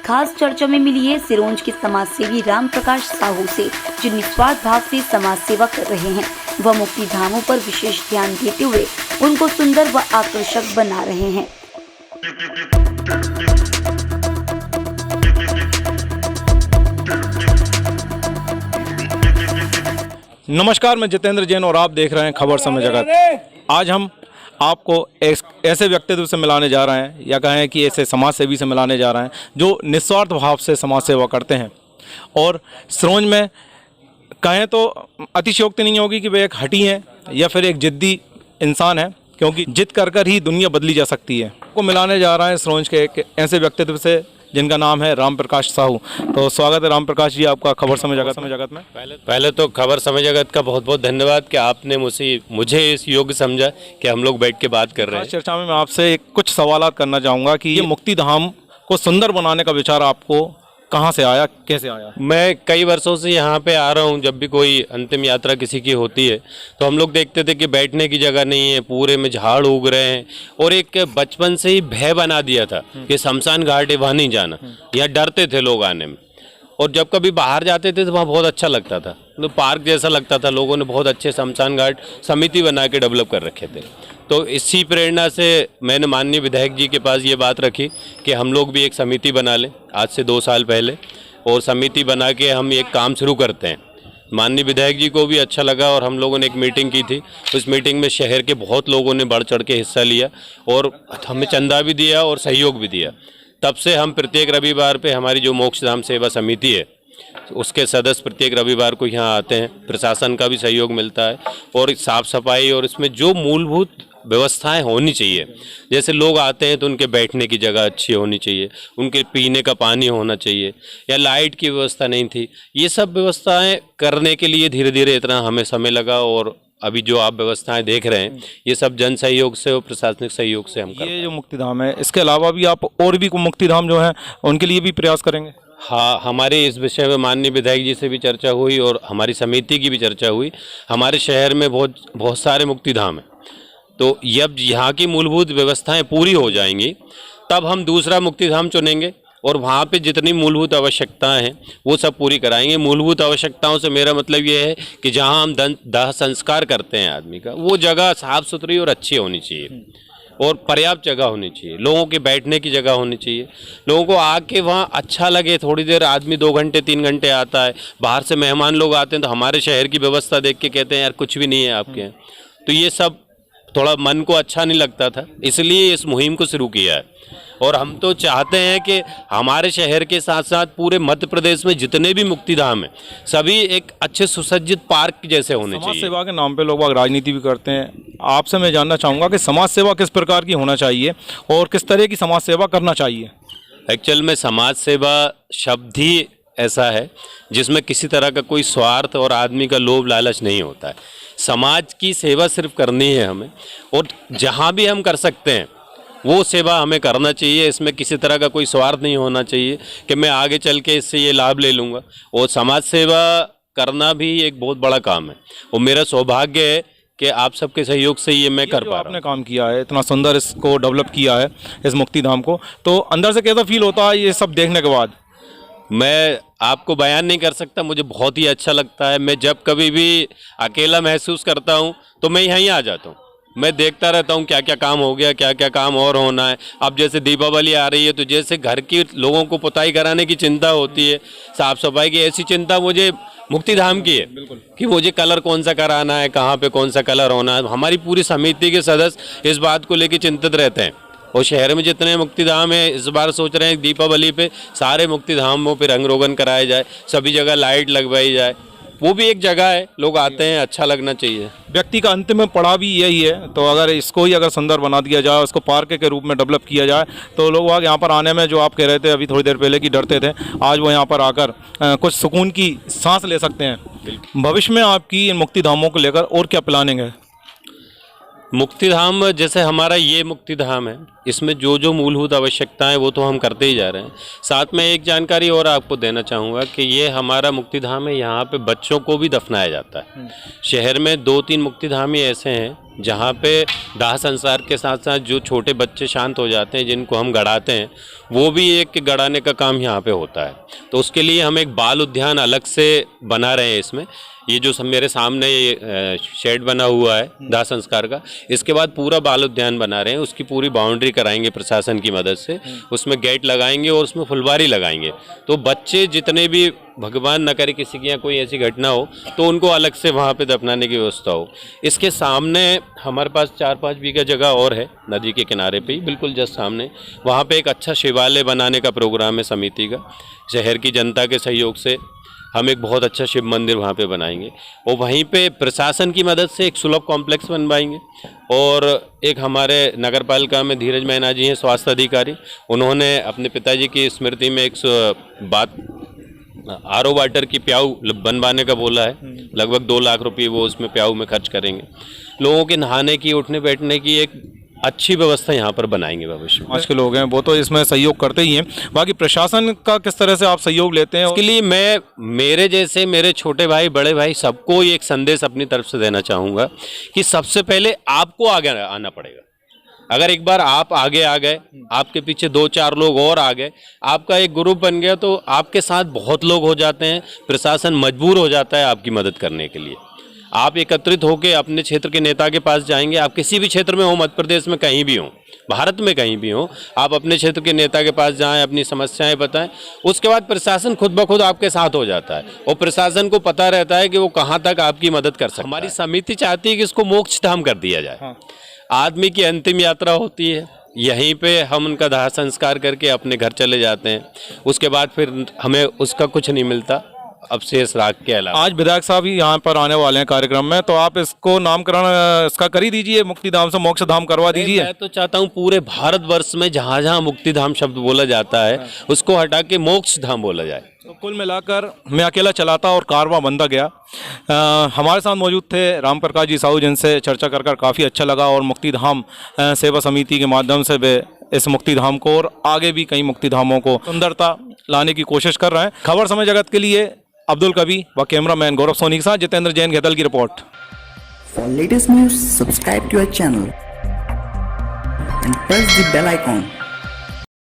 खास चर्चा में मिली है सिरोंज के समाज सेवी राम प्रकाश साहू से, जो निस्वार्थ भाव से समाज सेवा कर रहे हैं। वह मुक्ति धामों पर विशेष ध्यान देते हुए उनको सुंदर व आकर्षक बना रहे हैं। नमस्कार, मैं जितेंद्र जैन और आप देख रहे हैं खबर समय जगत। आज हम आपको ऐसे व्यक्तित्व से मिलाने जा रहे हैं, या कहें कि ऐसे समाज सेवी से मिलाने जा रहे हैं जो निस्वार्थ भाव से समाज सेवा करते हैं। और सिरोंज में कहें तो अतिशयोक्ति नहीं होगी कि वे एक हठी हैं या फिर एक जिद्दी इंसान है, क्योंकि जिद कर ही दुनिया बदली जा सकती है। को मिलाने जा रहे हैं सिरोंज के एक ऐसे व्यक्तित्व से जिनका नाम है राम प्रकाश साहू। तो स्वागत है राम प्रकाश जी आपका खबर समय जगत में। पहले तो खबर समय जगत का बहुत बहुत धन्यवाद कि आपने मुझे इस योग्य समझा कि हम लोग बैठ के बात कर रहे हैं। चर्चा में मैं आपसे कुछ सवाल करना चाहूँगा कि ये मुक्ति धाम को सुंदर बनाने का विचार आपको कहाँ से आया, कैसे आया? मैं कई वर्षों से यहाँ पे आ रहा हूँ। जब भी कोई अंतिम यात्रा किसी की होती है तो हम लोग देखते थे कि बैठने की जगह नहीं है, पूरे में झाड़ उग रहे हैं, और एक बचपन से ही भय बना दिया था कि शमशान घाट है वहाँ नहीं जाना। यहाँ डरते थे लोग आने में, और जब कभी बाहर जाते थे तो वहाँ बहुत अच्छा लगता था, तो पार्क जैसा लगता था। लोगों ने बहुत अच्छे शमशान घाट समिति बना के डेवलप कर रखे थे। तो इसी प्रेरणा से मैंने माननीय विधायक जी के पास ये बात रखी कि हम लोग भी एक समिति बना लें, आज से 2 साल पहले, और समिति बना के हम एक काम शुरू करते हैं। माननीय विधायक जी को भी अच्छा लगा और हम लोगों ने एक मीटिंग की थी। उस मीटिंग में शहर के बहुत लोगों ने बढ़ चढ़ के हिस्सा लिया और हमें चंदा भी दिया और सहयोग भी दिया। तब से हम प्रत्येक रविवार पे हमारी जो मोक्षधाम सेवा समिति है उसके सदस्य प्रत्येक रविवार को यहाँ आते हैं। प्रशासन का भी सहयोग मिलता है, और साफ़ सफाई और इसमें जो मूलभूत व्यवस्थाएं होनी चाहिए, जैसे लोग आते हैं तो उनके बैठने की जगह अच्छी होनी चाहिए, उनके पीने का पानी होना चाहिए, या लाइट की व्यवस्था नहीं थी। ये सब व्यवस्थाएं करने के लिए धीरे धीरे इतना हमें समय लगा, और अभी जो आप व्यवस्थाएं देख रहे हैं ये सब जन सहयोग से और प्रशासनिक सहयोग से हम करते हैं। ये जो मुक्ति धाम है, इसके अलावा भी आप और भी मुक्ति धाम जो हैं उनके लिए भी प्रयास करेंगे? हाँ, हमारे इस विषय में माननीय विधायक जी से भी चर्चा हुई और हमारी समिति की भी चर्चा हुई। हमारे शहर में बहुत सारे मुक्ति धाम हैं, तो जब यहाँ की मूलभूत व्यवस्थाएं पूरी हो जाएंगी तब हम दूसरा मुक्ति धाम चुनेंगे, और वहाँ पे जितनी मूलभूत आवश्यकताएं हैं वो सब पूरी कराएंगे। मूलभूत आवश्यकताओं से मेरा मतलब ये है कि जहाँ हम दाह संस्कार करते हैं आदमी का, वो जगह साफ़ सुथरी और अच्छी होनी चाहिए, और पर्याप्त जगह होनी चाहिए, लोगों के बैठने की जगह होनी चाहिए, लोगों को आके वहाँ अच्छा लगे। थोड़ी देर आदमी 2 घंटे 3 घंटे आता है, बाहर से मेहमान लोग आते हैं तो हमारे शहर की व्यवस्था देख के कहते हैं यार कुछ भी नहीं है आपके यहाँ। तो ये सब थोड़ा मन को अच्छा नहीं लगता था, इसलिए इस मुहिम को शुरू किया है। और हम तो चाहते हैं कि हमारे शहर के साथ साथ पूरे मध्य प्रदेश में जितने भी मुक्ति धाम हैं सभी एक अच्छे सुसज्जित पार्क जैसे होने चाहिए। समाज सेवा के नाम पे लोग राजनीति भी करते हैं। आपसे मैं जानना चाहूँगा कि समाज सेवा किस प्रकार की होना चाहिए और किस तरह की समाज सेवा करना चाहिए? एक्चुअल में समाज सेवा शब्द ही ऐसा है जिसमें किसी तरह का कोई स्वार्थ और आदमी का लोभ लालच नहीं होता है। समाज की सेवा सिर्फ करनी है हमें, और जहाँ भी हम कर सकते हैं वो सेवा हमें करना चाहिए। इसमें किसी तरह का कोई स्वार्थ नहीं होना चाहिए कि मैं आगे चल के इससे ये लाभ ले लूँगा। और समाज सेवा करना भी एक बहुत बड़ा काम है, और मेरा सौभाग्य है कि आप सबके सहयोग से ये मैं कर पा रहा हूँ। आपने काम किया है, इतना सुंदर इसको डेवलप किया है इस मुक्ति धाम को, तो अंदर से कैसा फील होता है ये सब देखने के बाद? मैं आपको बयान नहीं कर सकता, मुझे बहुत ही अच्छा लगता है। मैं जब कभी भी अकेला महसूस करता हूँ तो मैं यहीं आ जाता हूँ। मैं देखता रहता हूँ क्या क्या काम हो गया, क्या क्या काम और होना है। अब जैसे दीपावली आ रही है तो जैसे घर की लोगों को पुताई कराने की चिंता होती है, साफ सफाई की, ऐसी चिंता मुझे मुक्ति धाम की है कि मुझे कलर कौन सा कराना है, कहाँ पे कौन सा कलर होना है। हमारी पूरी समिति के सदस्य इस बात को लेकर चिंतित रहते हैं। और शहर में जितने मुक्ति धाम है इस बार सोच रहे हैं दीपावली पे सारे मुक्ति धामों पे रंग रोगन कराया जाए, सभी जगह लाइट लगवाई जाए। वो भी एक जगह है, लोग आते हैं, अच्छा लगना चाहिए। व्यक्ति का अंतिम पड़ाव भी यही है, तो अगर इसको ही अगर सुंदर बना दिया जाए, उसको पार्क के रूप में डेवलप किया जाए, तो लोग वहाँ यहाँ पर आने में, जो आप कह रहे थे अभी थोड़ी देर पहले कि डरते थे, आज वो यहाँ पर आकर कुछ सुकून की सांस ले सकते हैं। भविष्य में आपकी इन मुक्ति धामों को लेकर और क्या प्लानिंग है? मुक्ति धाम जैसे हमारा ये मुक्ति धाम है, इसमें जो जो मूलभूत आवश्यकताएं वो तो हम करते ही जा रहे हैं। साथ में एक जानकारी और आपको देना चाहूँगा कि ये हमारा मुक्ति धाम है, यहाँ पे बच्चों को भी दफनाया जाता है। शहर में 2-3 मुक्ति धाम ही ऐसे हैं जहाँ पे दाह संस्कार के साथ साथ जो छोटे बच्चे शांत हो जाते हैं, जिनको हम गड़ाते हैं, वो भी एक गड़ाने का काम यहाँ पे होता है। तो उसके लिए हम एक बाल उद्यान अलग से बना रहे हैं इसमें। ये जो सब मेरे सामने ये शेड बना हुआ है दाह संस्कार का, इसके बाद पूरा बाल उद्यान बना रहे हैं। उसकी पूरी बाउंड्री कराएंगे प्रशासन की मदद से, उसमें गेट लगाएंगे और उसमें फुलवारी लगाएंगे। तो बच्चे जितने भी, भगवान न करे किसी के यहाँ कोई ऐसी घटना हो, तो उनको अलग से वहाँ पे दफनाने की व्यवस्था हो। इसके सामने हमारे पास 4-5 बीघा जगह और है नदी के किनारे पे ही, बिल्कुल जस्ट सामने। वहाँ पे एक अच्छा शिवालय बनाने का प्रोग्राम है समिति का। शहर की जनता के सहयोग से हम एक बहुत अच्छा शिव मंदिर वहाँ पे बनाएंगे और वहीं पे प्रशासन की मदद से एक सुलभ कॉम्प्लेक्स बनवाएंगे। और एक हमारे नगर पालिका में धीरज मैना जी हैं, स्वास्थ्य अधिकारी, उन्होंने अपने पिताजी की स्मृति में एक बात आरओ वाटर की प्याऊ बनवाने का बोला है। लगभग 2 लाख रुपये वो उसमें प्याऊ में खर्च करेंगे। लोगों के नहाने की, उठने बैठने की एक अच्छी व्यवस्था यहाँ पर बनाएंगे भविष्य में। आज के लोग हैं वो तो इसमें सहयोग करते ही हैं, बाकी प्रशासन का किस तरह से आप सहयोग लेते हैं? इसके लिए मैं मेरे जैसे मेरे छोटे भाई, बड़े भाई, सबको ये एक संदेश अपनी तरफ से देना चाहूँगा कि सबसे पहले आपको आगे आना पड़ेगा। अगर एक बार आप आगे आ गए, आपके पीछे 2-4 लोग और आ गए, आपका एक ग्रुप बन गया, तो आपके साथ बहुत लोग हो जाते हैं। प्रशासन मजबूर हो जाता है आपकी मदद करने के लिए। आप एकत्रित होकर अपने क्षेत्र के नेता के पास जाएंगे, आप किसी भी क्षेत्र में हो, मध्य प्रदेश में कहीं भी हो, भारत में कहीं भी हो, आप अपने क्षेत्र के नेता के पास जाएं, अपनी समस्याएं बताएं। उसके बाद प्रशासन खुद ब खुद आपके साथ हो जाता है और प्रशासन को पता रहता है कि वो कहाँ तक आपकी मदद कर सकता है। हमारी समिति चाहती है कि इसको मोक्ष धाम कर दिया जाए। आदमी की अंतिम यात्रा होती है, यहीं पे हम उनका दाह संस्कार करके अपने घर चले जाते हैं। उसके बाद फिर हमें उसका कुछ नहीं मिलता अवशेष राख के अलावा। आज विधायक साहब ही यहाँ पर आने वाले हैं कार्यक्रम में, तो आप इसको नामकरण इसका कर ही दीजिए, मुक्तिधाम से मोक्ष धाम करवा दीजिए। मैं तो चाहता हूँ पूरे भारतवर्ष में जहाँ जहाँ मुक्तिधाम शब्द बोला जाता है उसको हटा के मोक्ष धाम बोला जाए। तो कुल मिलाकर मैं अकेला चलाता और कारवां बंदा गया। हमारे साथ मौजूद थे राम प्रकाश जी साहू, जिनसे चर्चा कर काफ़ी अच्छा लगा और मुक्तिधाम सेवा समिति के माध्यम से वे इस मुक्तिधाम को और आगे भी कई मुक्तिधामों को सुंदरता लाने की कोशिश कर रहे हैं। खबर समय जगत के लिए अब्दुल कवी व कैमरामैन गौरव सोनी के साथ जितेंद्र जैन घेतल की report. For latest news, subscribe to our channel and press the bell icon.